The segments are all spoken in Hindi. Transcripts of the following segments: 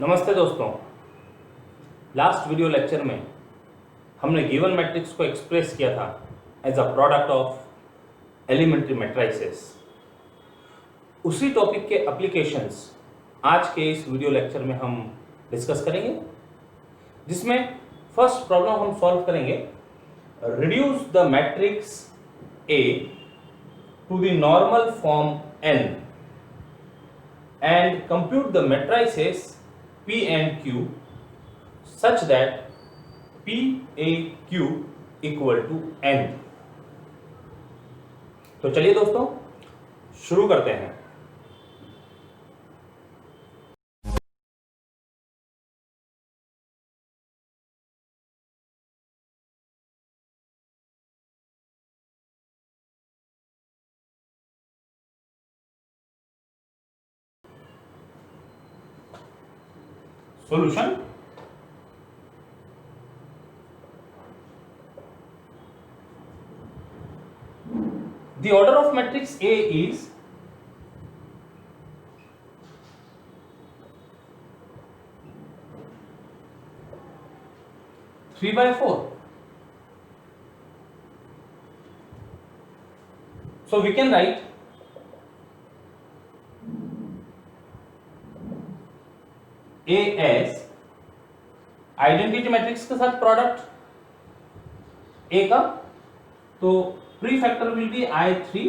नमस्ते दोस्तों। लास्ट वीडियो लेक्चर में हमने गिवन मैट्रिक्स को एक्सप्रेस किया था as a product of elementary matrices. उसी टॉपिक के एप्लीकेशंस आज के इस वीडियो लेक्चर में हम डिस्कस करेंगे, जिसमें फर्स्ट प्रॉब्लम हम सॉल्व करेंगे। Reduce the matrix A to the normal form n and compute the matrices P and Q such that PAQ equal to n। तो चलिए दोस्तों शुरू करते हैं। Solution the order of matrix A is three by four. So we can write A as identity matrix के साथ प्रोडक्ट A का, तो pre factor will be I3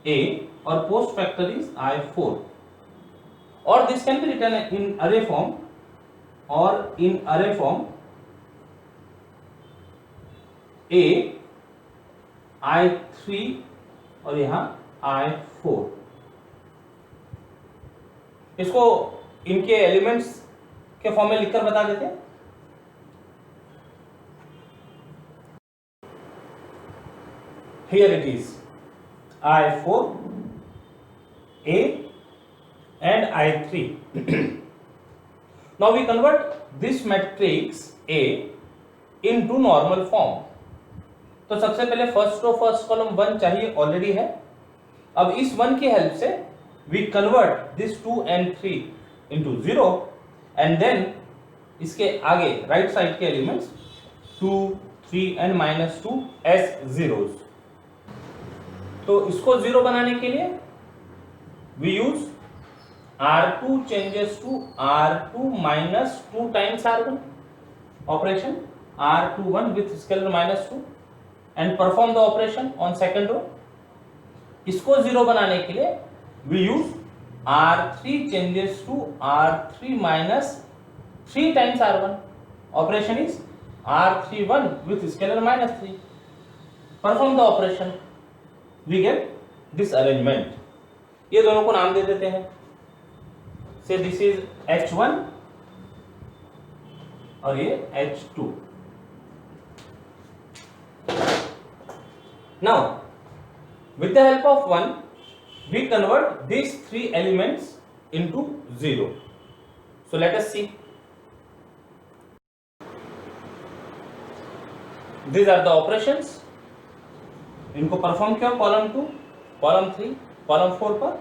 A और पोस्ट फैक्टर इज I4, और this can be written in array form और इन अरे फॉर्म A I3 और यहां I4। इसको इनके एलिमेंट्स के फॉर्म में लिखकर बता देते हैं। Here it is I4 A and I3। Now we convert this matrix A into normal form। तो सबसे पहले फर्स्ट रो फर्स्ट कॉलम 1 चाहिए, ऑलरेडी है। अब इस 1 की हेल्प से we convert this 2 and 3 into 0 and then इसके आगे राइट साइड के एलिमेंट्स 2, 3 and -2 as zeros। तो इसको 0 बनाने के लिए we use R2 changes to R2 minus 2 times R1 operation R21 with scalar -2 and perform the operation on second row। इसको 0 बनाने के लिए we use R3 changes to R3 minus 3 times R1 operation is R31 with scalar -3। perform the operation, we get this arrangement। ये दोनों को नाम दे देते हैं। से दिस इज H1 और ये H2। Now with the help of 1 we convert these 3 elements into 0। So let us see, these are the operations। इनको परफॉर्म किया कॉलम 2, कॉलम 3, कॉलम 4 पर,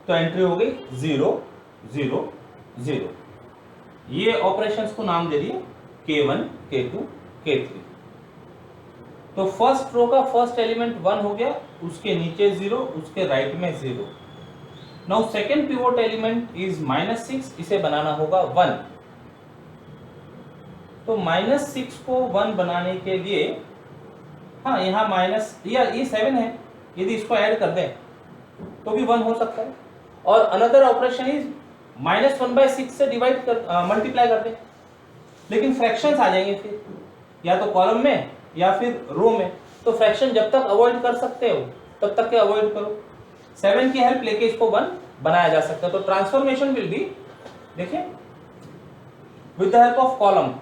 तो एंट्री हो गई 0 0 0। ये ऑपरेशंस को नाम दे दिए K1 K2 K3। तो फर्स्ट रो का फर्स्ट एलिमेंट 1 हो गया, उसके नीचे 0, उसके राइट में 0। Now second pivot element is -6, इसे बनाना होगा 1। तो -6 को 1 बनाने के लिए, हाँ यहाँ ये 7 है, यदि इसको ऐड कर दें तो भी 1 हो सकता है। और अनदर ऑपरेशन इज -1/6 से डिवाइड कर मल्टीप्लाई कर दें, लेकिन फ्रैक्शंस आ जाएंगे फिर, या तो कॉलम में या फिर रो में। तो फ्रैक्शन जब तक अवॉइड कर सकते हो तब तक के अवॉइड करो। 7 की हेल्प लेके इसको 1 बनाया जा सकता है। तो ट्रांसफॉर्मेशन विल बी, देखिए, with the help of column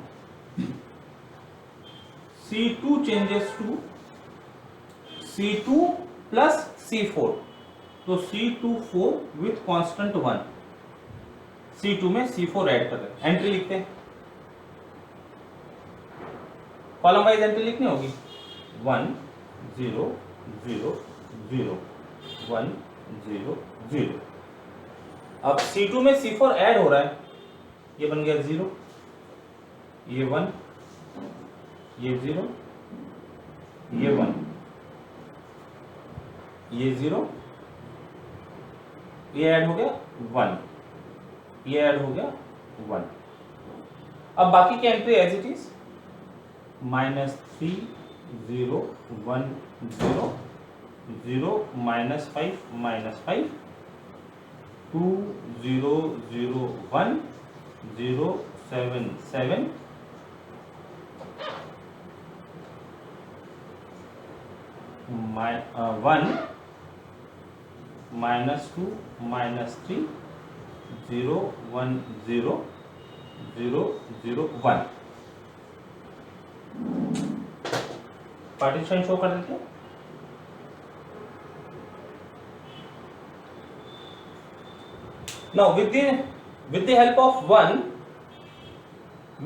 C2 changes to C2 plus C4। तो C24 विथ कांस्टेंट 1, C2 में C4 ऐड कर रहे हैं। एंट्री लिखते हैं, कॉलम वाइज एंट्री लिखनी होगी 1 0 0 0 1 0 0। अब C2 में C4 ऐड हो रहा है, ये बन गया 0, ये 1, ये 0, ये 1, ये 0, ये ऐड हो गया 1, ये ऐड हो गया 1। अब बाकी की entry as it is, -3 0 1 0 0 -5 -5 2 0 0 1 0 7 7 1 -2 -3 0 1 0 0 0 1। Partition show कर देते हैं। Now with the help of 1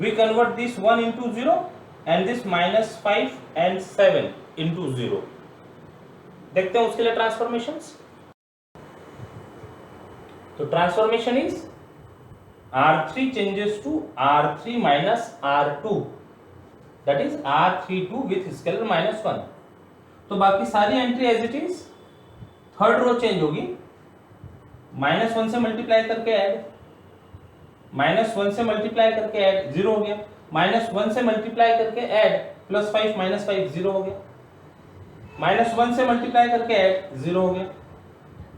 we convert this 1 into 0 and this -5 and 7 into 0। देखते हैं उसके लिए ट्रांसफॉर्मेशंस। तो transformation is R3 changes to R3 minus R2, that is R32 with scalar -1। तो बाकी सारी entry as it is, third row change होगी, -1 से मल्टीप्लाई करके ऐड, -1 से मल्टीप्लाई करके ऐड 0 हो गया, -1 से मल्टीप्लाई करके ऐड +5 -5 0 हो गया, -1 से मल्टीप्लाई करके ऐड 0 हो गया,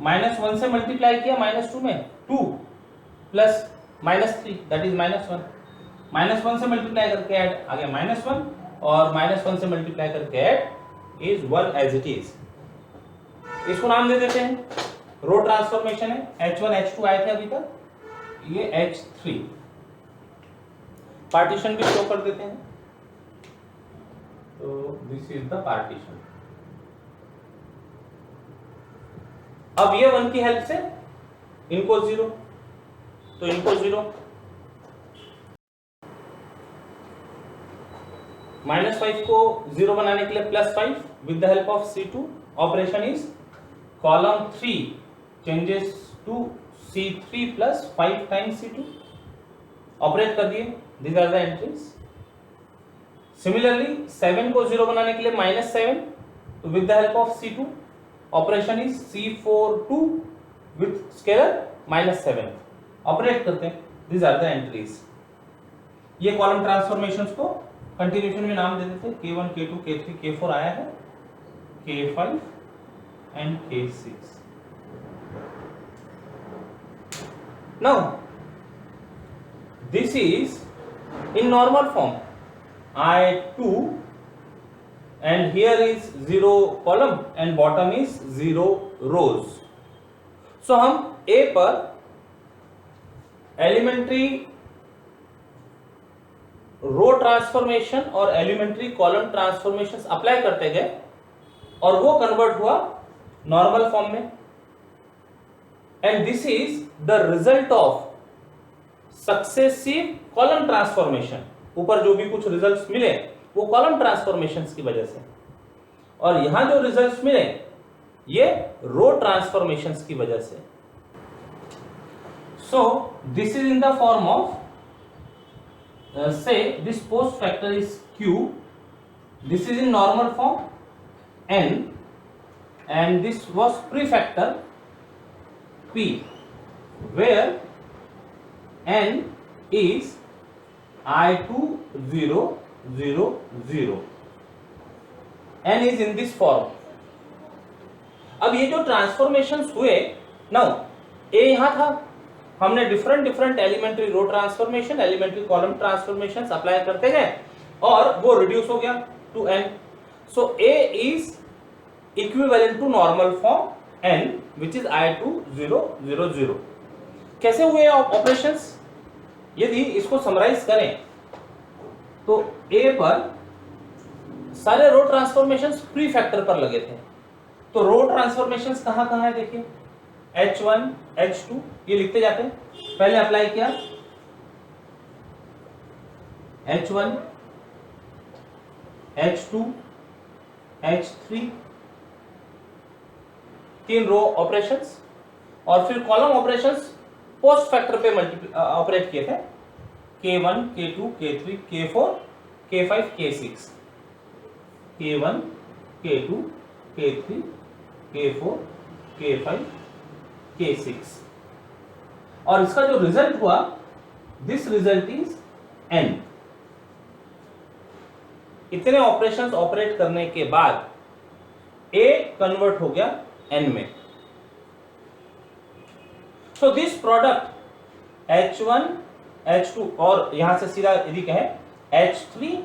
-1 से मल्टीप्लाई किया -2 में 2 प्लस -3 दैट इज -1, -1 से मल्टीप्लाई करके ऐड आ गया -1 और -1 से मल्टीप्लाई करके add is 1 as it is. इसको नाम दे देते हैं, रो ट्रांसफॉर्मेशन है, H1 H2 आए थे अभी तक, ये H3। पार्टीशन भी शो कर देते हैं, तो दिस इज द पार्टीशन। अब ये 1 की हेल्प से इनको 0, तो इनको 0, -5 को 0 बनाने के लिए +5 with the help of C2। Operation is column 3 changes to C3 plus 5 times C2। Operate कर दिए, these are the entries. Similarly 7 को 0 बनाने के लिए -7, तो with the help of C2 operation is C42 with scalar -7। Operate करते हैं, दीज आर द एंट्रीज। ये कॉलम ट्रांसफॉर्मेशंस को कंटिन्यूशन में नाम दे देते हैं, K1 K2 K3 K4 आया है, K5 and K6। Now this is in normal form, I2 and here is 0 column and bottom is 0 rows। So हम A पर एलिमेंट्री रो ट्रांसफॉर्मेशन और एलिमेंट्री कॉलम ट्रांसफॉर्मेशंस अप्लाई करते गए और वो कन्वर्ट हुआ नॉर्मल फॉर्म में, and this is the result of successive column transformation. ऊपर जो भी कुछ रिजल्ट्स मिले वो कॉलम ट्रांसफॉर्मेशंस की वजह से, और यहां जो रिजल्ट्स मिले ये रो ट्रांसफॉर्मेशंस की वजह से। So this is in the form of say this post factor is Q, this is in normal form N, and this was prefactor P, where N is I2 0 0 0। N is in this form। अब ये जो ट्रांसफॉर्मेशंस हुए, नाउ A यहां था, हमने different elementary row transformation, elementary column transformations apply करते गए और वो रिड्यूस हो गया to n। So A is equivalent to normal form n which is I2 0 0 0। कैसे हुए ऑपरेशंस? यदि इसको समराइज करें तो A पर सारे रो ट्रांसफॉर्मेशंस प्री फैक्टर पर लगे थे, तो रो ट्रांसफॉर्मेशंस कहां है देखिए, H1 H2 ये लिखते जाते हैं। पहले अप्लाई किया H1 H2 H3, 3 रो ऑपरेशंस, और फिर कॉलम ऑपरेशंस पोस्ट फैक्टर पे ऑपरेट किए थे, K1 K2 K3 K4 K5 K6, K1 K2 K3 K4 K5 K6, और इसका जो रिजल्ट हुआ, दिस रिजल्ट इज n। इतने ऑपरेशंस ऑपरेट करने के बाद A कन्वर्ट हो गया n में। So this product H1 H2, और यहां से सीधा यदि कहें H3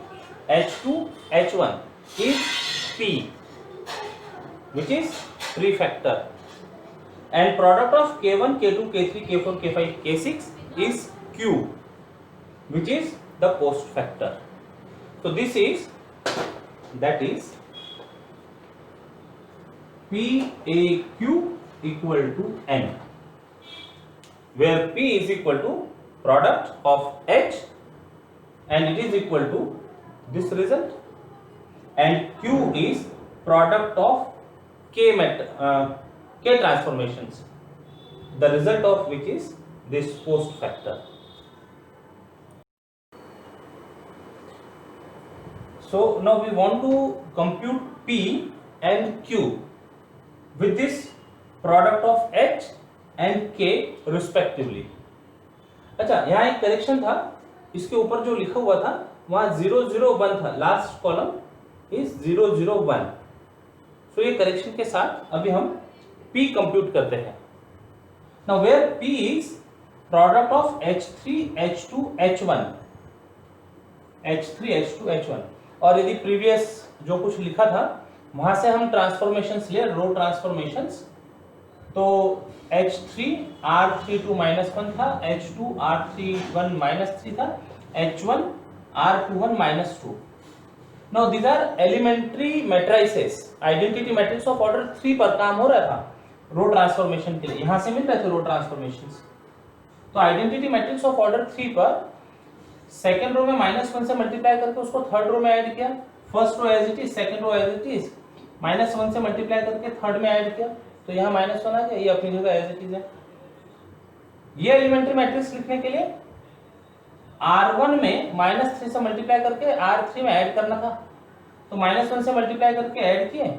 H2 H1 is P, which is prefactor, and product of K1 K2 K3 K4 K5 K6 is Q, which is the post factor. So this is, that is PAQ equal to N, where P is equal to product of H and it is equal to this result, and Q is product of K transformations, the result of which is this post factor. So now we want to compute P and Q with this product of H and K respectively. अच्छा, यहाँ एक करेक्शन था, इसके ऊपर जो लिखा हुआ था वहां 001 था, लास्ट कॉलम इज 001। तो ये करेक्शन के साथ अभी हम P कंप्यूट करते हैं। Now where P is product of H3 H2 H1, H3 H2 H1, और यदि प्रीवियस जो कुछ लिखा था वहां से हम ट्रांसफॉर्मेशंस लिए, रो ट्रांसफॉर्मेशंस, तो H3 R32 -1 था, H2 R31 -3 था, H1 R21 -2। Now these are elementary matrices, identity matrix of order 3 पर काम हो रहा था रो ट्रांसफॉर्मेशन के लिए, यहां से मिल रहे थे रो ट्रांसफॉर्मेशंस। तो आइडेंटिटी मैट्रिक्स ऑफ ऑर्डर 3 पर सेकंड रो में -1 से मल्टीप्लाई करके उसको थर्ड रो में ऐड किया, first row as it is, second row as it is, -1 से मल्टीप्लाई करके थर्ड में ऐड किया, तो यहाँ -1 आ गया, ये अपनी जगह एज इट इज है। ये एलिमेंट्री मैट्रिक्स लिखने के लिए R1 में -3 से मल्टीप्लाई करके R3 में ऐड करना था, तो -1 से मल्टीप्लाई करके ऐड किए,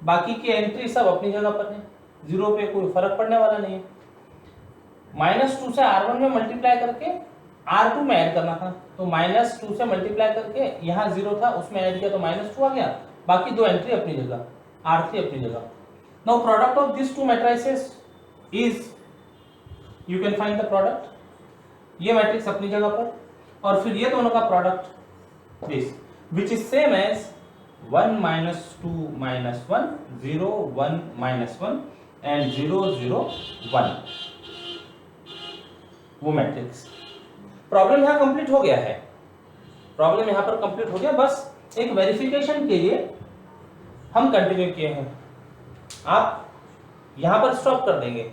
बाकी की एंट्री सब अपनी जगह पर है, जीरो पे कोई फर्क पड़ने वाला नहीं है। -2 से R1 में मल्टीप्लाई करके R2 में ऐड करना था, तो -2 से मल्टीप्लाई करके यहाँ 0 था उसमें ऐड किया तो -2 आ गया, बाकी दो एंट्री अपनी जगह, R3 अपनी जगह। Now product of this two matrices is, you can find the product, ये मैट्रिक्स अपनी जगह पर, और फिर ये दोनों का product this, which is same as 1 -2 -1 0 1 -1 and 0 0 1, वो मैट्रिक्स। प्रॉब्लम यहां कंप्लीट हो गया है, प्रॉब्लम यहां पर कंप्लीट हो गया, बस एक वेरिफिकेशन के लिए हम कंटिन्यू किए हैं। आप यहां पर स्टॉप कर देंगे,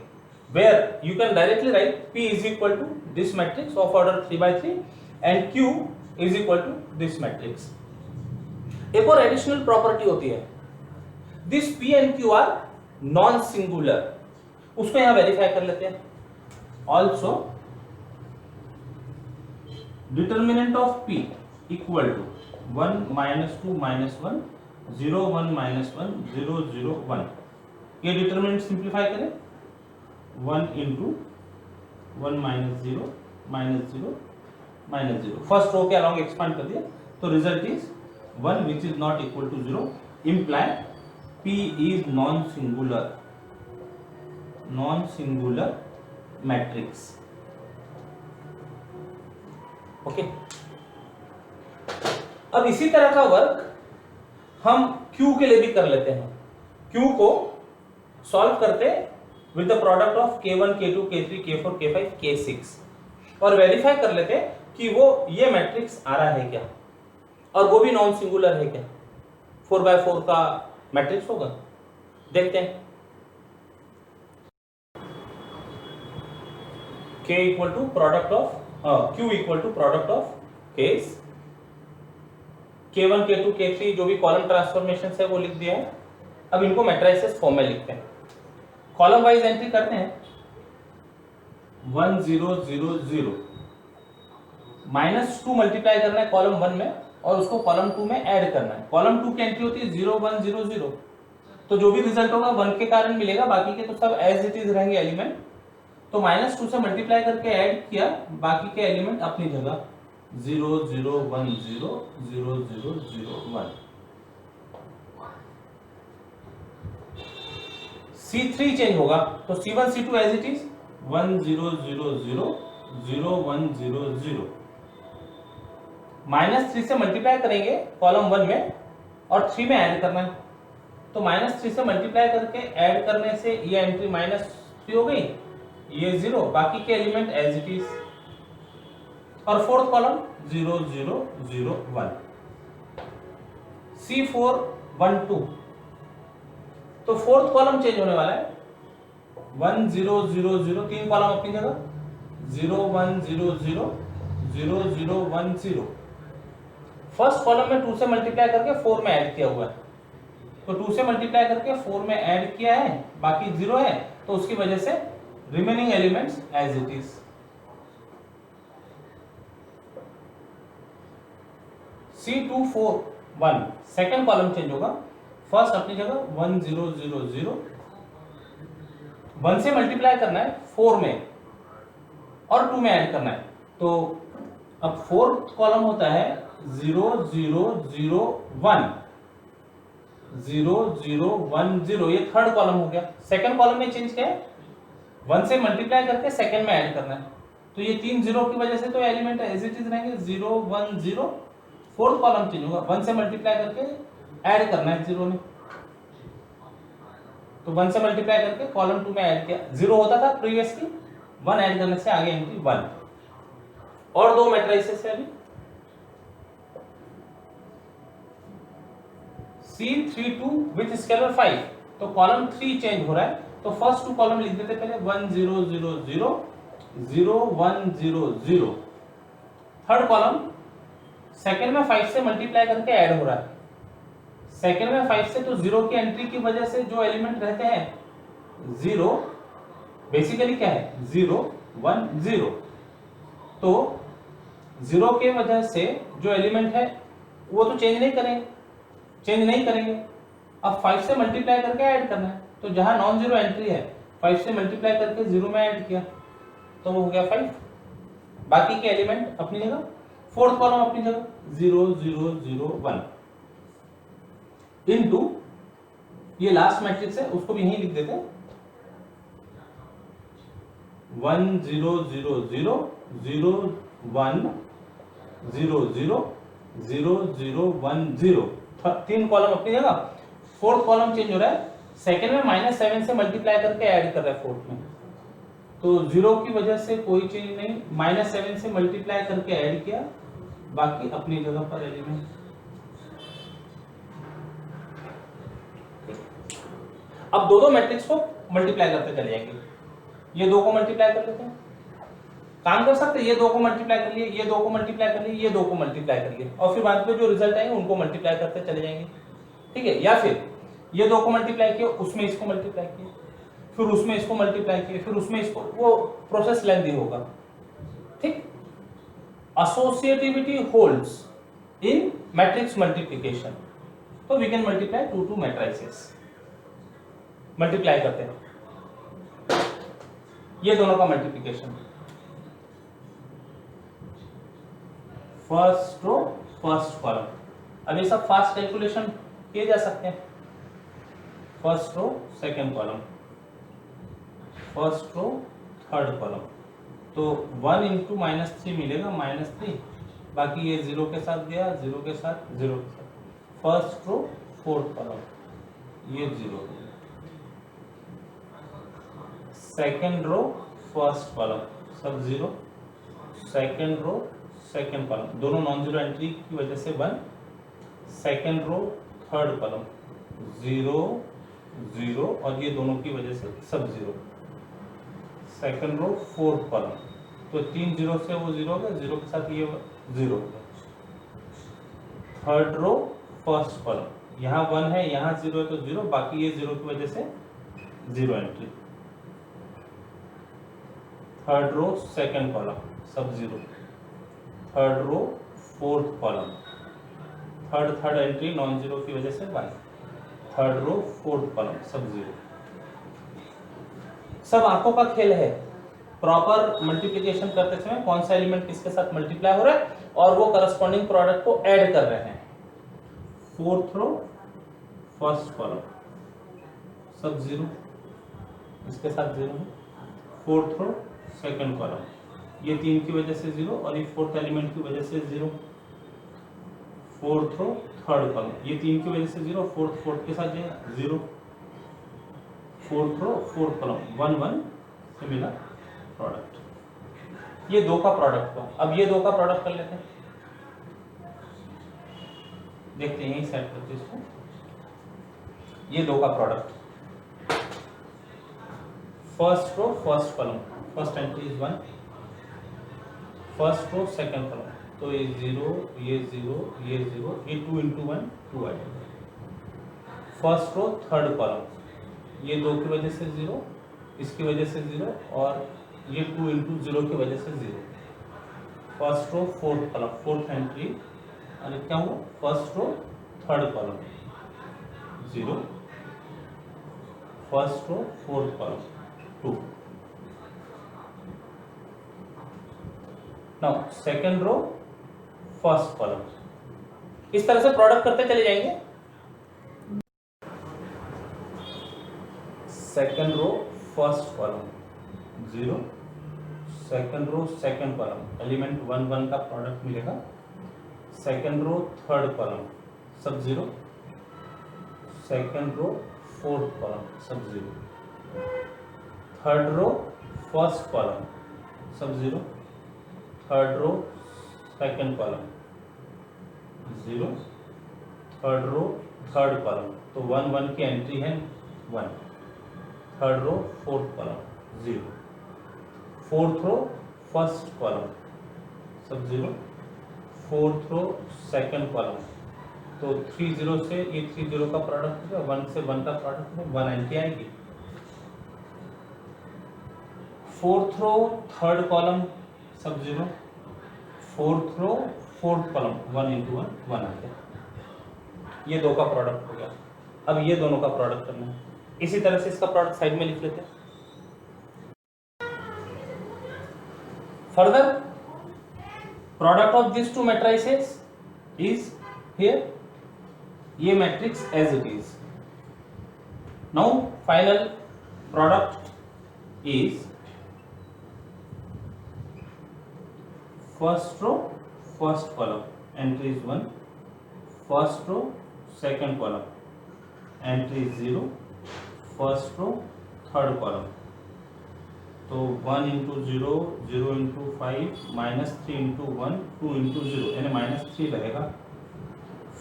where you can directly write P is equal to this matrix of order 3/3 and Q is equal to this matrix। एक और एडिशनल प्रॉपर्टी होती है, this P and Q are non singular, उसको यहां वेरीफाई कर लेते हैं। Also determinant of P equal to 1 -2 -1 0 1 -1 0 0 1, ये डिटर्मिनेंट सिंप्लीफाई करें, 1 into 1 -0 -0 -0, फर्स्ट रो के अलॉन्ग एक्सपांड कर दिया, तो result is 1 which is not equal to 0, imply P is non-singular matrix। Okay, अब इसी तरह का वर्क हम Q के लिए भी कर लेते हैं। Q को सॉल्व करते with the product of K1 K2 K3 K4 K5 K6 और वेरीफाई कर लेते कि वो ये मैट्रिक्स आ रहा है क्या, और वो भी नॉन सिंगुलर है क्या, 4x4 का मैट्रिक्स होगा। देखते हैं, K equal to product of Q equal to product of K's, K1 K2 K3 जो भी कॉलम ट्रांसफॉर्मेशन है वो लिख दिया है। अब इनको मैट्रिसेस फॉर्म में लिखते हैं, कॉलम वाइज एंट्री करते हैं। 1000 -2 मल्टीप्लाई करना है कॉलम 1 में और उसको कॉलम 2 में ऐड करना है। कॉलम 2 की एंट्री होती है 0100, तो जो भी रिजल्ट होगा 1 के कारण मिलेगा, बाकी के तो सब एज इट इज रहेंगे एलिमेंट। तो -2 से मल्टीप्लाई करके ऐड किया, बाकी के एलिमेंट अपनी जगह 00100001। C3 चेंज होगा तो C1 C2 as it is 10000100। -3 से मल्टीप्लाई करेंगे कॉलम 1 में और 3 में ऐड करना है। तो -3 से मल्टीप्लाई करके ऐड करने से ये एंट्री -3 हो गई, ये 0, बाकी के एलिमेंट एज इट इज। और फोर्थ कॉलम 0001। C412, तो फोर्थ कॉलम चेंज होने वाला है 1000, 3 कॉलम अपनी जगह 0100 0010। फर्स्ट कॉलम में 2 से मल्टीप्लाई करके 4 में ऐड किया हुआ है, तो 2 से मल्टीप्लाई करके 4 में ऐड किया है, बाकी 0 है, तो उसकी वजह से remaining elements as it is. C241, second column change होगा, फर्स्ट अपनी जगह 1000, 1 से मल्टीप्लाई करना है 4 में और 2 में ऐड करना है। तो अब फोर्थ कॉलम होता है 0001, 0010, ये थर्ड कॉलम हो गया। सेकंड कॉलम में चेंज क्या है, 1 से मल्टीप्लाई करके सेकंड में ऐड करना है, तो ये 3 0 की वजह से तो एलिमेंट एज इट इज रहेंगे 010। फोर्थ कॉलम चेंज होगा, 1 से मल्टीप्लाई करके ऐड करना है 0 में, तो 1 से मल्टीप्लाई करके कॉलम 2 में ऐड किया, 0 होता था प्रीवियसली, 1 ऐड करने से आगे एंट्री 1। और 2 मैट्रिसेस है अभी, C32 विथ स्केलर 5, तो कॉलम 3 चेंज हो रहा है, तो फर्स्ट 2 कॉलम लिख देते पहले 1000 0100। थर्ड कॉलम सेकेंड में 5 से मल्टीप्लाई करके ऐड हो रहा है, सेकेंड में 5 से, तो 0 की एंट्री की वजह से जो एलिमेंट रहते हैं 0, बेसिकली क्या है 010, तो 0 के वजह से जो एलिमेंट है वो तो चेंज नहीं करेंगे। अब 5 से मल्टीप्लाई करके ऐड करना है, तो जहां नॉन जीरो एंट्री है 5 से मल्टीप्लाई करके 0 में ऐड किया, तो वो हो गया 5, बाकी के एलिमेंट अपनी जगह, फोर्थ कॉलम अपनी जगह 0001 इनटू ये लास्ट मैट्रिक्स है, उसको भी यहीं लिख देते हैं 1000 0100 0010। 3 कॉलम अपनी जगह, फोर्थ कॉलम चेंज हो रहा है, सेकेंड में -7 से मल्टीप्लाई करके ऐड कर रहा है फोर्थ में, तो 0 की वजह से कोई चेंज नहीं, -7 से मल्टीप्लाई करके ऐड किया, बाकी अपनी जगह पर एलिमेंट। अब दो मैट्रिक्स को मल्टीप्लाई करते चले जाएंगे, ये 2 को मल्टीप्लाई कर लेते हैं, काम कर सकते हैं, ये 2 को मल्टीप्लाई कर लिए, ये 2 को मल्टीप्लाई कर लिए, ये 2 को मल्टीप्लाई कर लिए, और फिर बाद में जो रिजल्ट आएंगे उनको मल्टीप्लाई करते चले जाएंगे, ठीक है। या फिर ये 2 को मल्टीप्लाई किया, उसमें इसको मल्टीप्लाई किया, फिर उसमें इसको मल्टीप्लाई किया, फिर उसमें इसको, वो प्रोसेस लेंथी होगा, ठीक। Associativity holds in matrix multiplication, तो we can multiply 2 matrices, multiply करते हैं ये दोनों का multiplication, first row first column. अब ये सब फास्ट कैलकुलेशन किए जा सकते हैं, first row second column, first row third column, तो 1 इंटू -3 मिलेगा -3, बाकी ये 0 के साथ गया, 0 के साथ, 0 के साथ, फर्स्ट रो फोर्थ कॉलम, ये 0, सेकेंड रो फर्स्ट कॉलम सब 0, सेकेंड रो सेकेंड कॉलम, दोनों नॉन जीरो एंट्री की वजह से 1, सेकेंड रो थर्ड कॉलम 0 0, और ये दोनों की वजह से सब 0, सेकेंड रो फोर्थ कॉलम, तो 3 0 से वो 0 हो गया, 0 के साथ ये 0 हो गया, थर्ड रो फर्स्ट कॉलम, यहाँ 1 है, यहाँ 0 है, तो 0, बाकी ये 0 की वजह से 0 entry, third row second column सब zero, third row fourth column, third entry non zero की वजह से 1, थर्ड रो फोर्थ कॉलम सब जीरो। सब आंखों का खेल है, प्रॉपर मल्टीप्लिकेशन करते समय कौन सा एलिमेंट किसके साथ मल्टीप्लाई हो रहा है और वो करस्पॉन्डिंग प्रोडक्ट को ऐड कर रहे हैं। फोर्थ रो फर्स्ट कॉलम सब जीरो, इसके साथ जीरो है। फोर्थ रो सेकंड कॉलम, ये 3 की वजह से जीरो और ये फोर्थ एलिमेंट की वजह से zero. Fourth row third column, ये 3 की वजह से जीरो, फोर्थ के साथ zero. Fourth row fourth column 1 1 से मिला प्रोडक्ट। ये दो का प्रोडक्ट हुआ। अब ये दो का प्रोडक्ट कर लेते हैं, देखते हैं यही सेट करते इसको। ये दो का product, first row first column, first entry is 1, first row second column, तो ये जीरो, ये जीरो, ये जीरो, ये 2 इंटू 1 2 आएगा। फर्स्ट रो थर्ड कॉलम, ये 2 की वजह से जीरो, इसकी वजह से जीरो और ये 2 इंटू 0 की वजह से zero. First row fourth column, fourth entry, और क्या हुआ, first row third column zero, first row fourth column 2। Now second row first column, इस तरह से प्रोडक्ट करते चले जाएंगे। Second row first column zero, second row second column, element 1 1 का प्रोडक्ट मिलेगा। सेकंड रो थर्ड कॉलम सब zero, second row fourth column सब zero, third row first column सब zero, third row second column zero, third row third column, तो 1 1 की एंट्री है 1, third row fourth column zero, fourth row first column सब zero, fourth row second column, तो 3 0 से ये 3 0 का प्रोडक्ट है, 1 से 1 का प्रोडक्ट है, 1 एंट्री आएगी। फोर्थ रो थर्ड कॉलम सब zero, fourth row fourth column 1 into 1 1 आ गया। ये दो का प्रोडक्ट हो गया। अब ये दोनों का प्रोडक्ट करना है, इसी तरह से इसका प्रोडक्ट साइड में लिख लेते हैं। Further product of this two matrices is here, ये matrix as it is. Now final product is first row first column, entry is 1, first row second column, entry 0, first row third column, तो 1 इंटू 0 0 इंटू 5 -3 इंटू 1 2 इंटू 0 यानी -3 रहेगा।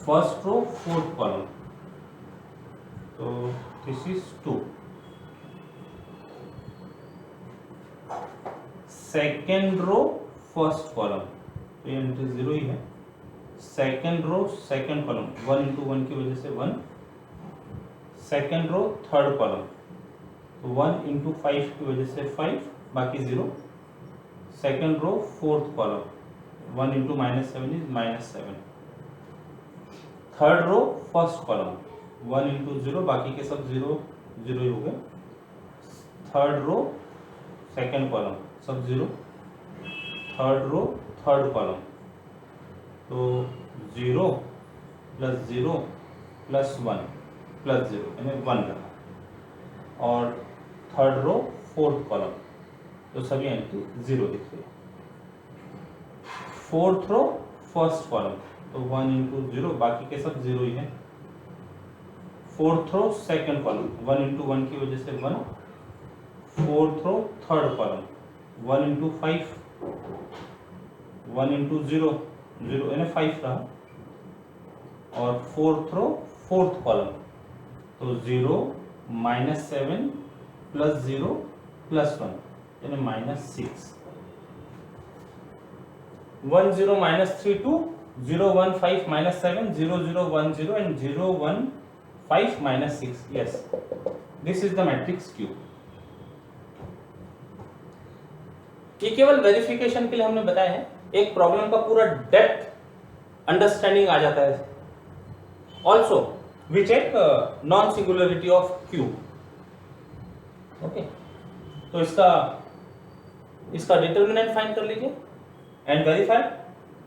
फर्स्ट रो फोर्थ कॉलम, तो this is 2, second row first column, तो एंट्री 0 ही है, second row second column 1 into 1 की वजह से 1, सेकेंड रो थर्ड कॉलम, तो 1 इंटू 5 की वजह से 5 बाकी 0, second row fourth column 1 into -7 is -7, third row first column 1 into 0 बाकी के सब 0 0 ही हो गए, थर्ड रो सेकेंड कॉलम सब 0, थर्ड रो थर्ड कॉलम, तो 0 प्लस 0 प्लस 1 प्लस 0 यानी 1 रहा, और थर्ड रो फोर्थ कॉलम, तो सभी एंट्री 0 दिख रही है। फोर्थ रो फर्स्ट कॉलम, तो 1 इंटू 0 बाकी के सब 0 ही है, fourth row second column 1 into 1 की वजह से 1, fourth row third column 1 into 5 1 into 0 0 यानी 5 रहा, और फोर्थ रो फोर्थ कॉलम, तो 0 -7 प्लस 0 प्लस 1 यानी -6, 1 0 -3 2 0 1 5 -7 0 0 1 0 and 0 1 5 -6. Yes, this is the matrix Q. ये केवल वेरिफिकेशन के लिए हमने बताया है, एक प्रॉब्लम का पूरा डेप्थ अंडरस्टैंडिंग आ जाता है। Also we check non singularity of Q. Okay, तो इसका डिटर्मिनेंट फाइंड कर लीजिए and verify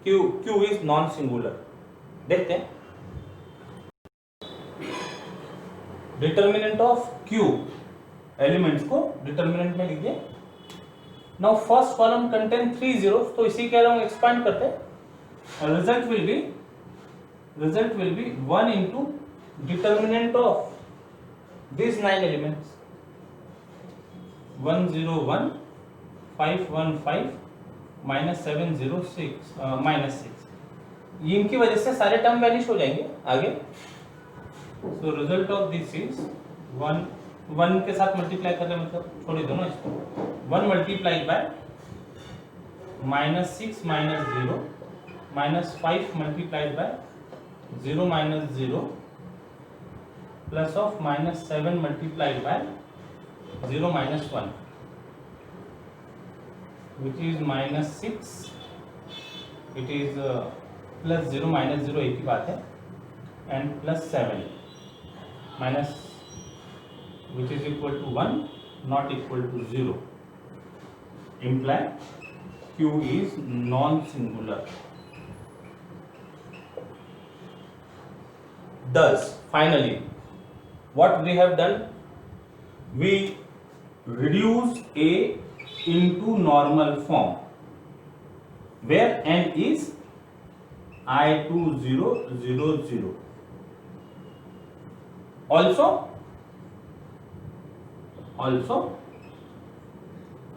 Q is non singular. देखते हैं डिटर्मिनेंट ऑफ क्यू, एलिमेंट्स को डिटर्मिनेंट में लिखिए। Now first column contain 3 zeros, तो इसी के अलॉन्ग एक्सपांड करते हैं। Result will be 1 into determinant of these 9 elements 101 515 -706 -6। इनकी वजह से सारे टर्म वैनिश हो जाएंगे आगे। So result of this is 1 के साथ मल्टीप्लाई कर रहे हैं, मतलब छोड़ दो ना इसको। 1 multiplied by -6 -0 -5 multiplied by 0 -0 plus of -7 multiplied by 0 -1 which is -6, it is plus 0 -0 एक ही बात है, and plus 7 minus which is equal to 1 not equal to 0, imply Q is non-singular. Thus finally what we have done, we reduce A into normal form where n is I2000. Also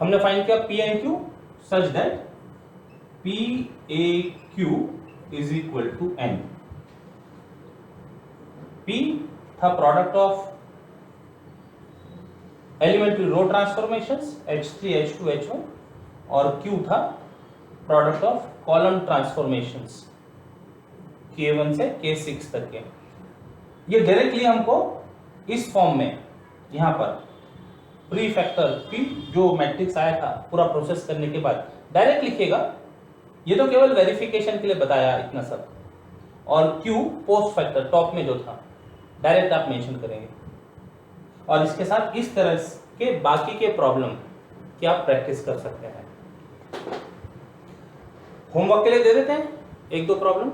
हमने फाइंड किया P and Q such that PAQ is equal to n. P था product of elementary row transformations H3 H2 H1 और Q था product of column transformations K1 से K6 तक के। ये डायरेक्टली हमको इस फॉर्म में यहाँ पर प्री फैक्टर P जो मैट्रिक्स आया था पूरा प्रोसेस करने के बाद डायरेक्ट लिखिएगा। ये तो केवल वेरिफिकेशन के लिए बताया इतना सब, और Q पोस्ट फैक्टर टॉप में जो था डायरेक्ट आप मेंशन करेंगे। और इसके साथ इस तरह के बाकी के प्रॉब्लम की आप प्रैक्टिस कर सकते हैं। होमवर्क के लिए दे देते हैं एक दो problem.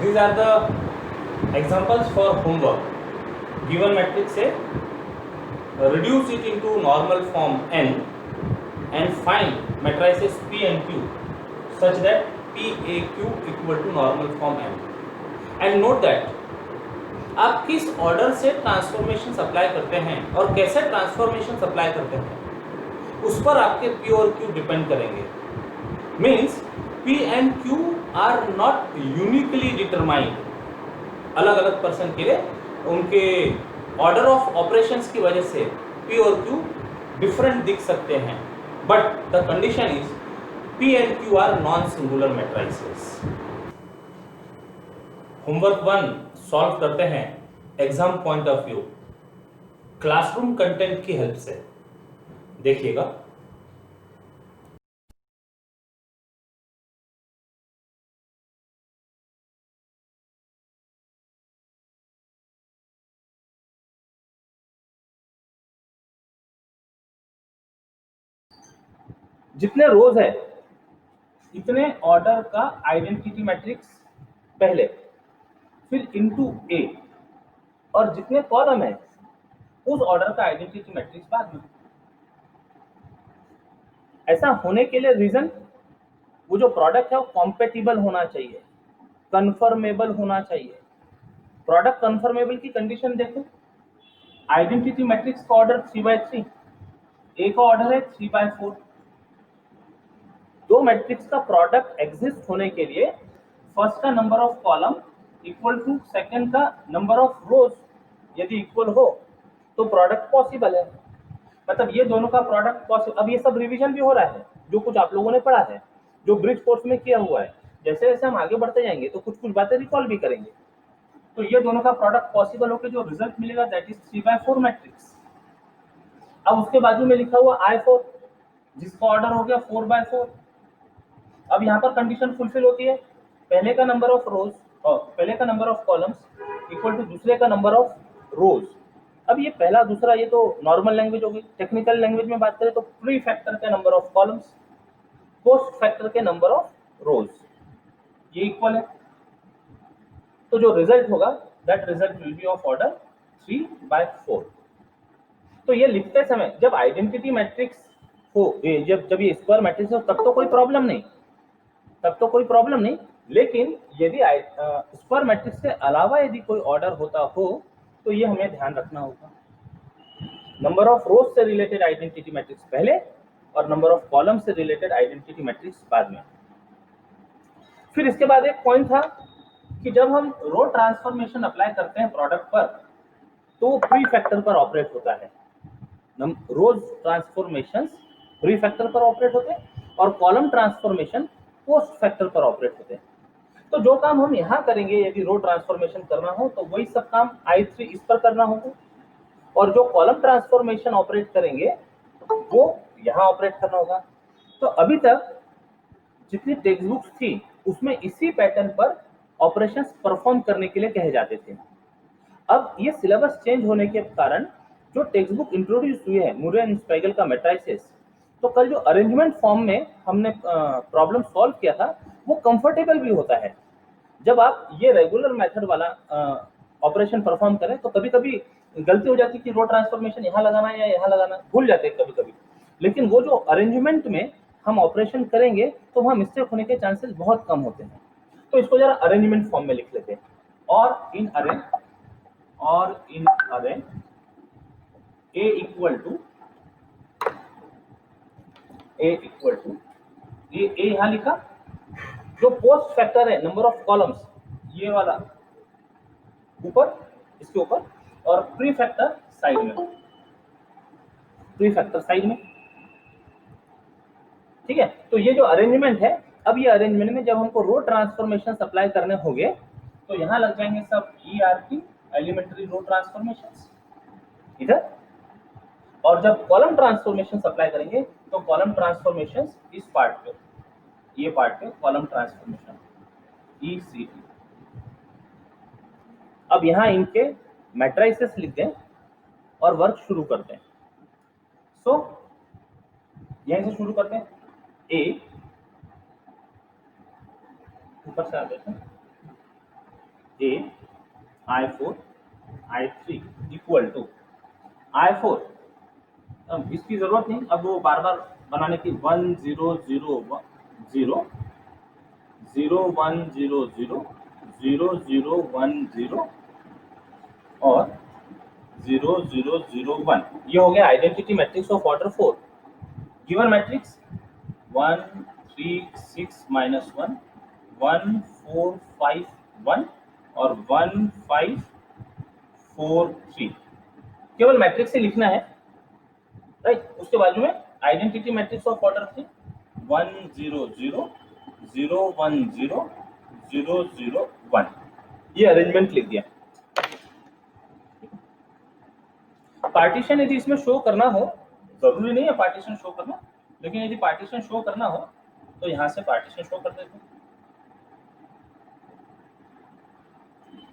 These are the examples for homework. Given matrix से reduce it into normal form n and find matrices P and Q such that PAQ equal to normal form n. And note that आप किस ऑर्डर से ट्रांसफॉर्मेशन अप्लाई करते हैं और कैसे ट्रांसफॉर्मेशन अप्लाई करते हैं उस पर आपके P और Q डिपेंड करेंगे। Means P and Q are not uniquely determined. अलग अलग पर्सन के लिए उनके ऑर्डर ऑफ ऑपरेशंस की वजह से P और Q डिफरेंट दिख सकते हैं, but the condition is P and Q are non singular matrices. Homework 1 solve करते हैं exam point of view, classroom content की हेल्प से। देखिएगा जितने रोज है इतने ऑर्डर का आइडेंटिटी मैट्रिक्स पहले, फिर इनटू ए, और जितने कॉलम है उस ऑर्डर का आइडेंटिटी मैट्रिक्स बाद में। ऐसा होने के लिए रीजन, वो जो प्रोडक्ट है वो कॉम्पेटिबल होना चाहिए, कन्फर्मेबल होना चाहिए। प्रोडक्ट कन्फर्मेबल की कंडीशन देखो, आइडेंटिटी मैट्रिक्स का ऑर्डर 3/3, ए का ऑर्डर है 3/4। दो मैट्रिक्स का प्रोडक्ट एग्जिस्ट होने के लिए फर्स्ट का number of column equal to second का नंबर ऑफ रोज यदि इक्वल हो तो प्रोडक्ट पॉसिबल है। मतलब ये दोनों का प्रोडक्ट पॉसिबल। अब ये सब रिवीजन भी हो रहा है, जो कुछ आप लोगों ने पढ़ा है, जो ब्रिज कोर्स में किया हुआ है। जैसे जैसे हम आगे बढ़ते जाएंगे तो कुछ कुछ बातें रिकॉल भी करेंगे। तो ये दोनों का प्रोडक्ट पॉसिबल होकर जो रिजल्ट मिलेगा दैट इज 3/4 मैट्रिक्स। अब उसके बाजू में लिखा हुआ I4 जिसका ऑर्डर हो गया 4/4। अब यहाँ पर कंडीशन फुलफिल होती है, पहले का नंबर ऑफ रोज और पहले का number of columns equal to दूसरे का नंबर ऑफ रोज। अब ये पहला दूसरा ये तो नॉर्मल लैंग्वेज हो गई। टेक्निकल लैंग्वेज में बात करें तो प्री फैक्टर के number of columns post factor के नंबर ऑफ रोज ये इक्वल है। तो जो रिजल्ट होगा that result will B of order 3/4। तो ये लिखते समय जब आइडेंटिटी मैट्रिक्स हो, जब ये स्क्वायर मैट्रिक्स हो तब तो कोई प्रॉब्लम नहीं, तब तो कोई प्रॉब्लम नहीं। लेकिन यदि स्क्वायर मैट्रिक्स के अलावा यदि कोई ऑर्डर होता हो तो ये हमें ध्यान रखना होगा। नंबर ऑफ रोज से रिलेटेड आइडेंटिटी मैट्रिक्स पहले और नंबर ऑफ कॉलम से रिलेटेड आइडेंटिटी मैट्रिक्स बाद में। फिर इसके बाद एक पॉइंट था कि जब हम रो ट्रांसफॉर्मेशन अप्लाई करते हैं प्रोडक्ट पर तो वो प्री फैक्टर पर ऑपरेट होता है। रोज ट्रांसफॉर्मेशन प्री फैक्टर पर ऑपरेट होते हैं और कॉलम ट्रांसफॉर्मेशन पोस्ट फैक्टर पर ऑपरेट होते हैं। तो जो काम हम यहाँ करेंगे यदि रो ट्रांसफॉर्मेशन करना हो तो वही सब काम I3 इस पर करना होगा, और जो कॉलम ट्रांसफॉर्मेशन ऑपरेट करेंगे वो यहाँ ऑपरेट करना होगा। तो अभी तक जितनी टेक्स्ट बुक्स थी उसमें इसी पैटर्न पर ऑपरेशंस परफॉर्म करने के लिए कहे जाते थे। अब ये सिलेबस चेंज होने के कारण जो टेक्स्ट बुक इंट्रोड्यूस हुई है मुरे एंड स्पाइगल का मैट्राइसिस, तो कल जो अरेंजमेंट फॉर्म में हमने प्रॉब्लम सॉल्व किया था वो कंफर्टेबल भी होता है। जब आप ये रेगुलर मेथड वाला ऑपरेशन परफॉर्म करें तो कभी कभी गलती हो जाती है कि रो ट्रांसफॉर्मेशन यहाँ लगाना है या यहाँ लगाना, भूल जाते हैं कभी कभी। लेकिन वो जो अरेंजमेंट में हम ऑपरेशन करेंगे तो वहाँ मिस्टेक होने के चांसेस बहुत कम होते हैं। तो इसको जरा अरेंजमेंट फॉर्म में लिख लेते हैं। और इन अरे ए इक्वल टू ये ए यहाँ लिखा, जो पोस्ट फैक्टर है नंबर ऑफ कॉलम्स ये वाला ऊपर इसके ऊपर, और प्री फैक्टर साइड में, प्री फैक्टर साइड में। ठीक है, तो ये जो अरेंजमेंट है, अब ये अरेंजमेंट में जब हमको रो ट्रांसफॉर्मेशन अप्लाई करने होंगे तो यहाँ लग जाएंगे सब ERT एलिमेंट्री रो ट्रांसफॉर्मेशन इधर, और जब कॉलम ट्रांसफॉर्मेशन अप्लाई करेंगे तो कॉलम ट्रांसफॉर्मेशन इस पार्ट पे, ये पार्ट पे कॉलम ट्रांसफॉर्मेशन ECT। अब यहाँ इनके मैट्राइसेस लिख दें और वर्क शुरू करते हैं। सो यहीं से शुरू करते हैं। ए ऊपर से आ जाते हैं, ए I4 I3 equal to I4, अब इसकी जरूरत नहीं, अब वो बार बार बनाने की 1 0 0 0 0 1 0 0 0 0 1 0 और 0 0 0 1, ये हो गया identity matrix of order 4। Given matrix 1 3 6 -1 1 4 5 1 और 1 5 4 3, केवल मैट्रिक्स से लिखना है, राइट। उसके बाजू में आइडेंटिटी मैट्रिक्स ऑफ ऑर्डर 3 1 0 0 0 1 0 0 0 1, ये अरेंजमेंट लिख दिया। पार्टीशन यदि इसमें शो करना हो, जरूरी नहीं है पार्टीशन शो करना, लेकिन यदि पार्टीशन शो करना हो तो यहां से पार्टीशन शो कर देते हैं।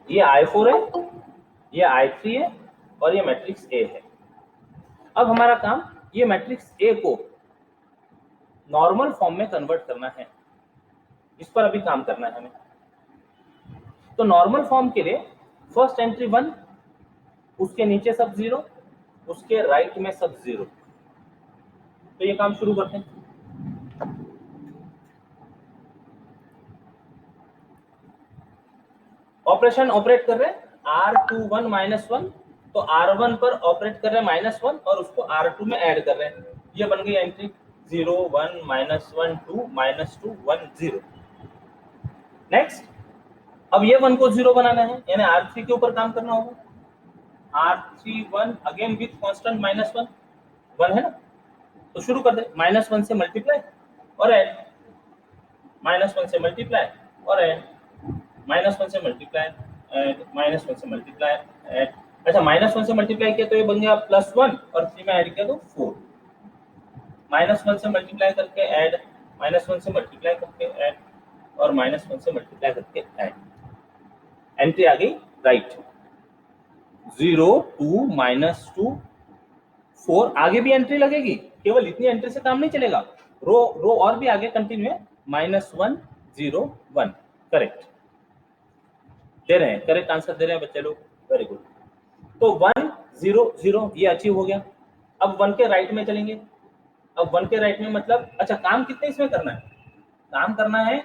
ये I4 है, ये I3 है और ये मैट्रिक्स A है। अब हमारा काम ये मैट्रिक्स A को नॉर्मल फॉर्म में कन्वर्ट करना है, इस पर अभी काम करना है हमें। तो नॉर्मल फॉर्म के लिए फर्स्ट एंट्री 1, उसके नीचे सब 0, उसके राइट में सब 0। तो ये काम शुरू करते हैं। ऑपरेशन ऑपरेट कर रहे हैं R21 -1, तो R1 पर ऑपरेट कर रहे हैं -1 और उसको R2 में ऐड कर रहे हैं। ये बन गई एंट्री 0 1 -1 2 -2 1 0। नेक्स्ट, अब ये 1 को 0 बनाना है, यानी R3 के ऊपर काम करना होगा। R3 1 अगेन विथ कांस्टेंट -1 1 है ना, तो शुरू कर दे -1 से मल्टीप्लाई और ऐड, -1 से मल्टीप्लाई और ऐड, -1 से मल्टीप्लाई ऐड, -1 से मल्टीप्लाई ऐड, अच्छा -1 से मल्टीप्लाई किया तो ये बन गया +1 और 3 में ऐड किया तो 4। -1 से मल्टीप्लाई करके ऐड, -1 से मल्टीप्लाई करके ऐड और -1 से मल्टीप्लाई करके ऐड। एंट्री आ गई राइट। 0 2 -2 4। आगे भी एंट्री लगेगी, केवल इतनी एंट्री से काम नहीं चलेगा, रो और भी आगे कंटिन्यू है। -1 0 1 करेक्ट दे रहे हैं, करेक्ट आंसर दे रहे हैं बच्चे लोग, वेरी गुड। तो 1 0 0 ये अचीव हो गया। अब 1 के राइट में चलेंगे। अब 1 के राइट में मतलब, अच्छा काम कितने इसमें करना है? काम करना है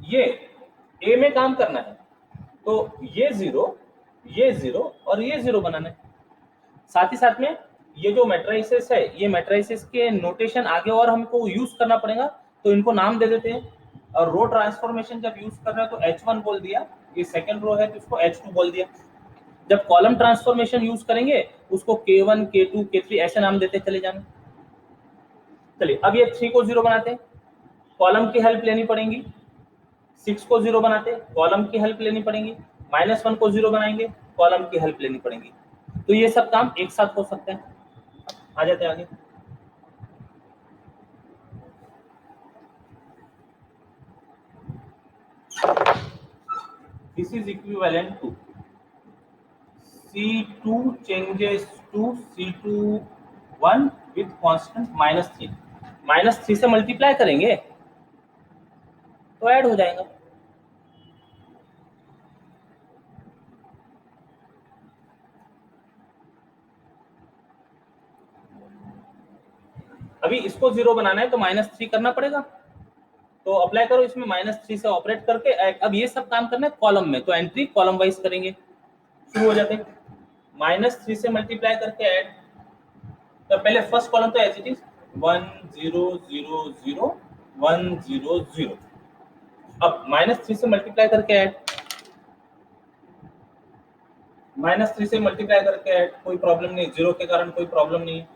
ये ए में काम करना है, तो ये 0 और ये 0 बनाना है। साथ ही साथ में ये जो मैट्रिसेस है, ये मैट्रिसेस के नोटेशन आगे और हमको यूज करना पड़ेगा, तो इनको नाम दे देते हैं। और रो ट्रांसफॉर्मेशन जब यूज कर रहे हैं तो H1 बोल दिया, ये सेकंड रो है तो इसको H2 बोल दिया। जब कॉलम ट्रांसफॉर्मेशन यूज करेंगे उसको K1 K2 K3 ऐसे नाम देते चले जाना। चलिए अब ये 3 को 0 बनाते हैं, कॉलम की हेल्प लेनी पड़ेगी। 6 को 0 बनाते हैं, कॉलम की हेल्प लेनी पड़ेगी। -1 को 0 बनाएंगे, कॉलम की हेल्प लेनी पड़ेगी। तो ये सब काम एक साथ हो सकते हैं। आ जाते हैं आगे। This is equivalent to C2 changes to C21 with constant -3। -3 से मल्टीप्लाई करेंगे तो ऐड हो जाएगा। अभी इसको 0 बनाना है तो -3 करना पड़ेगा, तो अप्लाई करो इसमें -3 से ऑपरेट करके। अब ये सब काम करना है कॉलम में, तो एंट्री कॉलम वाइज करेंगे। शुरू हो जाते हैं। -3 से मल्टीप्लाई करके ऐड, तो पहले फर्स्ट कॉलम तो एज इट इज 1 0 0 0 1 0 0। अब -3 से मल्टीप्लाई करके ऐड, -3 से मल्टीप्लाई करके ऐड, कोई प्रॉब्लम नहीं, 0 के कारण कोई प्रॉब्लम नहीं है।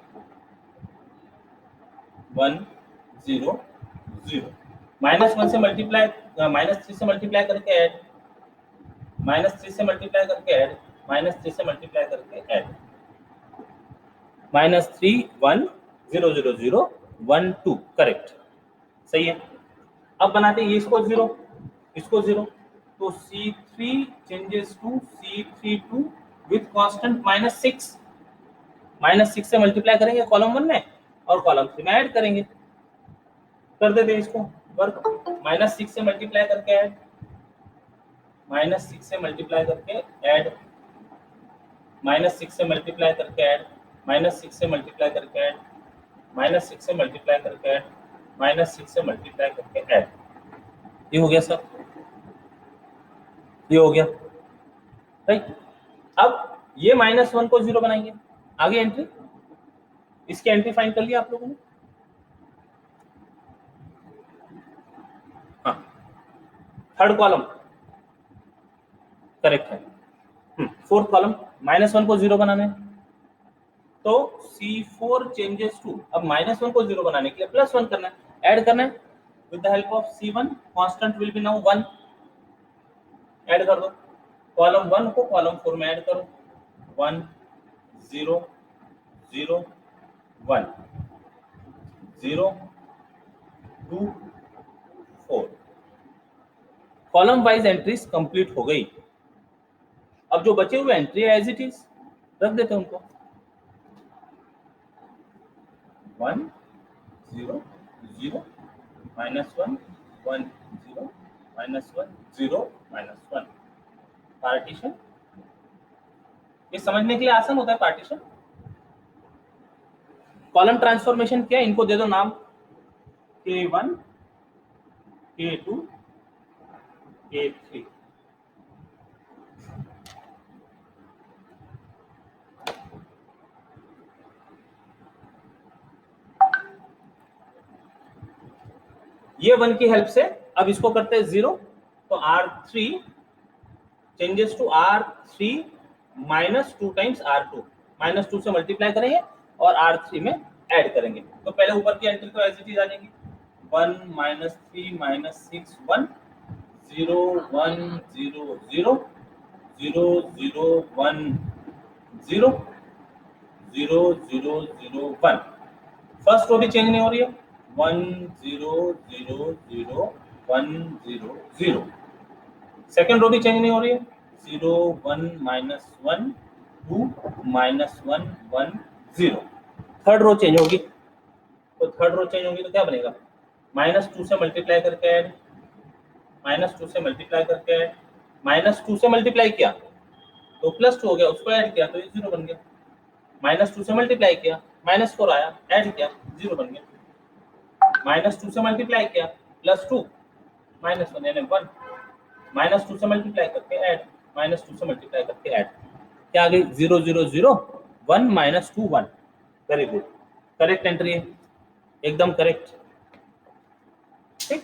1 0 0। -1 से मल्टीप्लाई, -3 से मल्टीप्लाई करके ऐड, -3 से मल्टीप्लाई करके ऐड, -3 से मल्टीप्लाई करके ऐड, -3 1 0 0 0 1 2 करेक्ट सही है। अब बनाते हैं इसको 0, इसको 0, तो C3 changes to C32 with constant -6। -6 से मल्टीप्लाई करेंगे कॉलम 1 में और कॉलम 3 में ऐड करेंगे। कर देते हैं इसको वर्क। -6 से मल्टीप्लाई करके ऐड, -6 से मल्टीप्लाई करके ऐड, -6 से मल्टीप्लाई करके ऐड, -6 से मल्टीप्लाई करके ऐड, -6 से मल्टीप्लाई करके ऐड, -6 से मल्टीप्लाई करके ऐड। ये हो गया सर, ये हो गया राइट। अब ये -1 को 0 बनाएंगे, आगे एंट्री, इसकी एंट्री फाइंड कर लिया आप लोगों ने। हाँ थर्ड कॉलम करेक्ट है। फोर्थ कॉलम -1 को 0 बनाना है, तो C4 चेंजेस टू, अब -1 को 0 बनाने के लिए +1 करना है, ऐड करना है with the help of C1, constant will be now 1। Add कर दो, कॉलम 1 को कॉलम 4 में ऐड करो, 1 0 0 1 0 2 4। कॉलम वाइज एंट्रीज कंप्लीट हो गई। अब जो बचे हुए एंट्री एज इट इज रख देते हैं उनको, 1 0 0 -1 1 0 -1 0 -1 पार्टीशन। ये समझने के लिए आसान होता है पार्टीशन। कॉलम ट्रांसफॉर्मेशन क्या, इनको दे दो नाम K1 K2 K3। ये 1 की हेल्प से अब इसको करते हैं 0, तो R3 changes to R3 -2 times R2, -2 से मल्टीप्लाई करेंगे और R3 में ऐड करेंगे। तो पहले ऊपर की एंट्री तो एज इट इज आ जाएगी, 1 -3 -6 1 0 1 0 0 0 0 1 0 0 0 0 1। फर्स्ट रो भी चेंज नहीं हो रही है, 1 0 0 0 1 0 0। सेकेंड रो भी चेंज नहीं हो रही है, 0 1 -1 2 -1 1 0। थर्ड रो चेंज होगी, तो थर्ड रो चेंज होगी तो क्या बनेगा, -2 से मल्टीप्लाई करके ऐड, -2 से मल्टीप्लाई करके ऐड, -2 से मल्टीप्लाई किया तो +2 हो गया, उसको ऐड किया तो ये 0 बन गया। -2 से मल्टीप्लाई किया, -4 आया, ऐड किया 0 बन गया। -2 से मल्टीप्लाई किया +2 -1 यानी 1, -2 से मल्टीप्लाई करके ऐड, -2 से मल्टीप्लाई करके ऐड, क्या आ गई 0 0 0 1 -2 1। वेरी गुड, करेक्ट एंट्री है, एकदम करेक्ट। ठीक,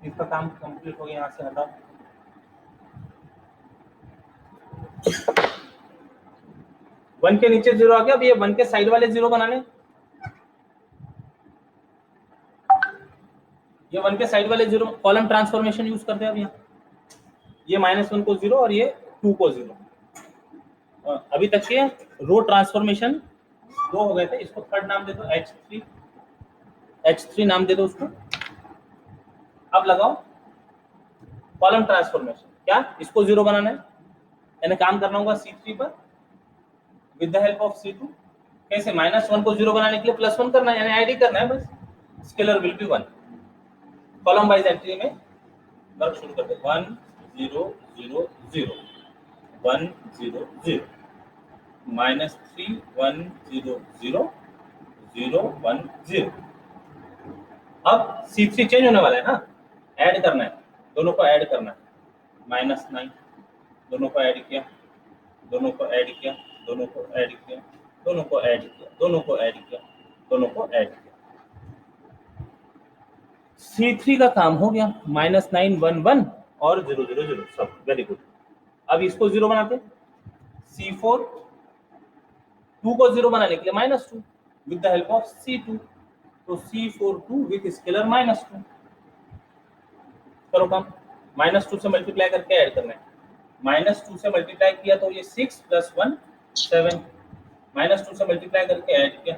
इसका काम कंप्लीट हो गया, यहाँ से हटाओ। वन के नीचे 0 आ गया, अब ये 1 के साइड वाले 0 बनाने, ये 1 के साइड वाले 0 कॉलम ट्रांसफॉर्मेशन यूज करते हैं। अब यहाँ ये -1 को 0 और ये 2 को 0। अभी तक के रो ट्रांसफॉर्मेशन 2 हो गए थे, इसको थर्ड नाम दे दो H3 नाम दे दो उसको। अब लगाओ कॉलम ट्रांसफॉर्मेशन, क्या इसको 0 बनाना है, यानी काम करना होगा C3 पर with the help of C2। कैसे, -1 को 0 बनाने के लिए +1 करना है, यानी ऐड करना है बस, scalar will be 1। Column wise entry में वर्क शुरू करते हैं, 1 0 0 0 1 0 0 -3 1 0 0 0 1 0। अब C3 चेंज होने वाला है ना, ऐड करना है, दोनों को ऐड करना है, -9 दोनों को ऐड किया, दोनों को ऐड किया, दोनों को ऐड किया, दोनों को ऐड किया, दोनों को ऐड किया, दोनों को ऐड किया। C3 का काम हो गया, -9 1 1 और 0 0 0 सब, वेरी गुड। अब इसको 0 बनाते, C4 2 को 0 बनाने के लिए -2 with the help of C2, तो C4 2 विद स्केलर -2। करो काम, -2 से मल्टीप्लाई करके ऐड करना है, -2 से मल्टीप्लाई किया तो ये 6 + 1 7, -2 से मल्टीप्लाई करके ऐड किया,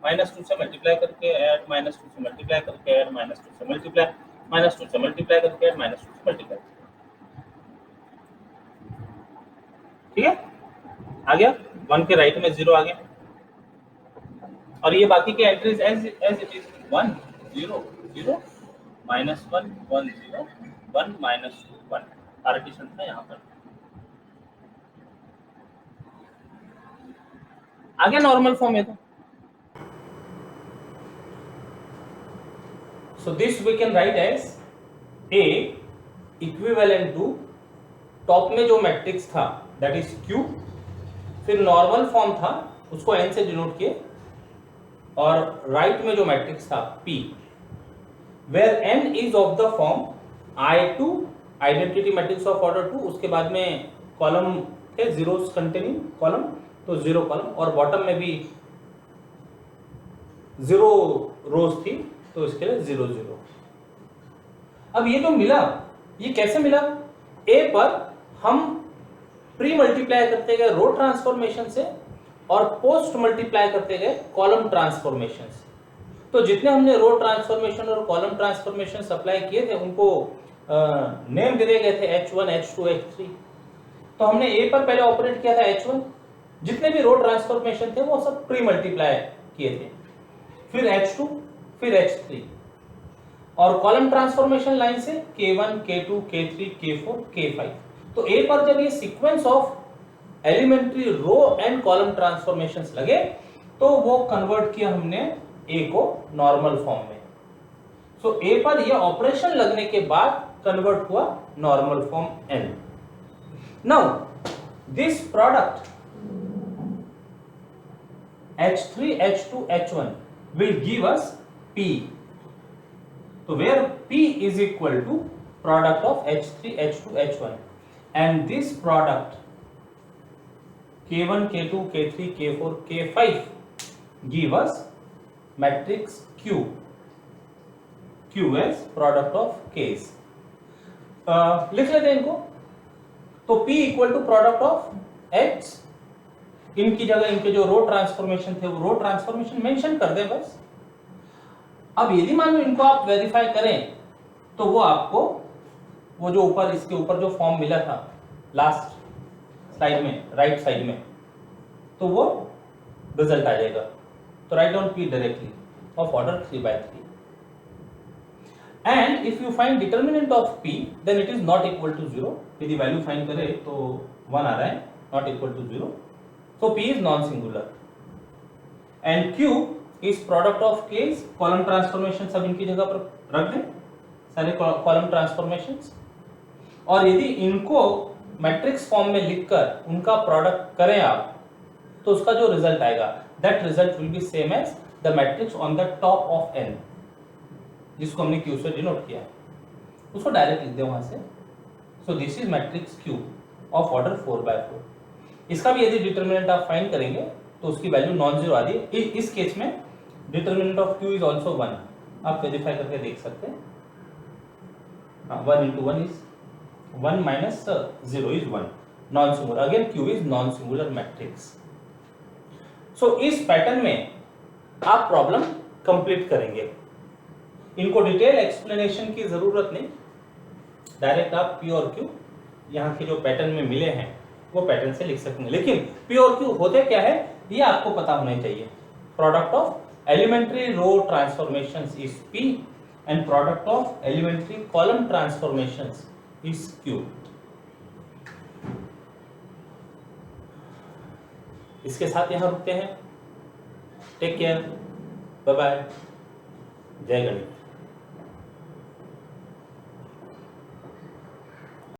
-2 से मल्टीप्लाई करके ऐड, -2 से मल्टीप्लाई करके ऐड, -2 से मल्टीप्लाई, -2 से मल्टीप्लाई करके ऐड, -2 से मल्टीप्लाई। ठीक है, आ गया, 1 के राइट में 0 आ गया, और ये बाकी के entries as it is 1 0 0 -1 1 0 1 -2 1 partition था यहाँ पर। आ गया नॉर्मल फॉर्म है तो। So this we can write as A equivalent to top में जो मैट्रिक्स था that is Q, फिर नॉर्मल फॉर्म था उसको N से डिनोट किए, और राइट में जो मैट्रिक्स था P, where N is of the form I2 identity matrix of order 2, उसके बाद में कॉलम थे जीरोस कंटेनिंग कॉलम, तो 0 कॉलम, और बॉटम में भी 0 रोज थी तो इसके लिए 0 0। अब ये जो मिला, ये कैसे मिला, ए पर हम प्री मल्टीप्लाई करते गए रो ट्रांसफॉर्मेशन से और पोस्ट मल्टीप्लाई करते गए कॉलम ट्रांसफॉर्मेशन से। तो जितने हमने रो ट्रांसफॉर्मेशन और कॉलम ट्रांसफॉर्मेशन अप्लाई किए थे उनको नेम दे गए थे H1 H2 H3। तो हमने ए पर पहले ऑपरेट किया था H1, जितने भी रो ट्रांसफॉर्मेशन थे वो सब प्री मल्टीप्लाई किए थे, फिर H2 फिर H3, और कॉलम ट्रांसफॉर्मेशन लाइन से K1 K2 K3 K4 K5। तो ए पर जब ये sequence of elementary row and column transformations लगे तो वो कन्वर्ट किया हमने ए को नॉर्मल फॉर्म में। सो ए पर ये ऑपरेशन लगने के बाद कन्वर्ट हुआ normal form N. Now this product H3 H2 H1 will give us P. So where P is equal to product of H3 H2 H1, and this product K1 K2 K3 K4 K5 give us matrix Q. Q as product of K's. लिख लेते हैं इनको। तो P equal to product of H, इनकी जगह इनके जो रो ट्रांसफॉर्मेशन थे वो रो ट्रांसफॉर्मेशन मेंशन कर दे बस। अब यदि मान लो इनको आप वेरीफाई करें तो वो आपको वो जो ऊपर इसके ऊपर जो फॉर्म मिला था लास्ट स्लाइड में राइट साइड में, तो वो रिजल्ट आ जाएगा। तो write down P directly of order 3/3 and if you find determinant of P then it is not equal to 0। यदि वैल्यू फाइंड करें तो 1 आ रहा है, not equal to 0, so P is non-singular and Q is product of K's column transformation सब इनकी जगह पर रख दें, सारे कॉलम ट्रांसफॉर्मेशंस, और यदि इनको मैट्रिक्स फॉर्म में लिखकर उनका प्रोडक्ट करें आप तो उसका जो रिजल्ट आएगा that result will be same as the matrix on the top of n, जिसको हमने Q से डिनोट किया है, उसको डायरेक्ट लिख दें वहां से। So this is matrix Q of order 4/4। इसका भी यदि डिटरमिनेंट आप फाइंड करेंगे तो उसकी वैल्यू नॉन जीरो आ रही है। इस केस में determinant of Q is also 1, आप वेरीफाई करके देख सकते हैं। 1 into 1 is 1 minus 0 is 1, non singular, again Q is non singular matrix. So इस पैटर्न में आप प्रॉब्लम कंप्लीट करेंगे, इनको डिटेल एक्सप्लेनेशन की जरूरत नहीं, डायरेक्ट आप P और Q यहाँ के जो पैटर्न में मिले हैं वो पैटर्न से लिख सकेंगे। लेकिन P और Q होते क्या है ये आपको पता होना चाहिए। Product of elementary row transformations is P and product of elementary column transformations is Q। इसके साथ यहां रुकते हैं। टेक केयर, बाय बाय, जय गणित।